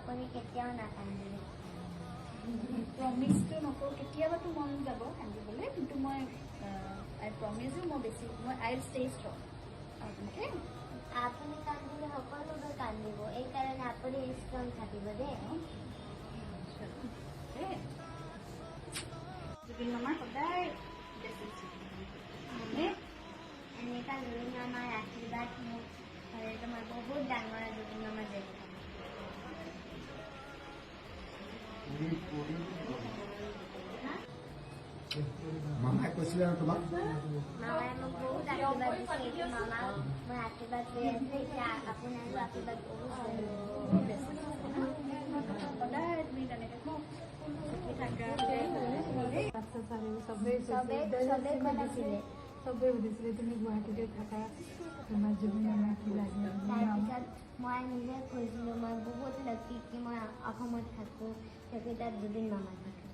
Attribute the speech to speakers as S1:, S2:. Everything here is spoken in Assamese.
S1: আপুনি কেতিয়াও নাকান্দিলে।
S2: প্ৰমিছটো নকৰোঁ, কেতিয়াবাতো মন যাব কান্দিবলৈ, কিন্তু মই আই প্ৰমিছ ইউ মই আই উইল ষ্টে ষ্ট্ৰং। অ'কে?
S1: আপুনি কান্দিলে সকলোবোৰ কান্দিব, এইকাৰণে আপুনি ষ্ট্ৰং থাকিব দেই।
S2: জুবিন মামাৰ সদায়
S1: এনেকুৱা জুবিন মামাৰ আশীৰ্বাদ মোক হ'লে তোমাৰ বহুত ডাঙৰ জুবিন মামা যে
S3: মামাই কৈছিলে আৰু তোমাক
S1: মামাই মোক বহুত আশীৰ্বাদ দিছে। এইটো মামাক মই আশীৰ্বাদ লৈ আছোঁ। এতিয়া আপোনাৰো আশীৰ্বাদ বহুত
S2: সদায় তুমি তেনেকৈ সুখী থাকা।
S4: চবে সুধিছিলে তুমি গুৱাহাটীতে থাকা, তোমাৰ জুবিন মামা কি লাগে।
S1: তাৰপিছত মই নিজে কৈছিলোঁ মই বহুত লাকি কি মই অসমত থাকোঁ, কিয়কি তাত জুবিন মামা থাকে।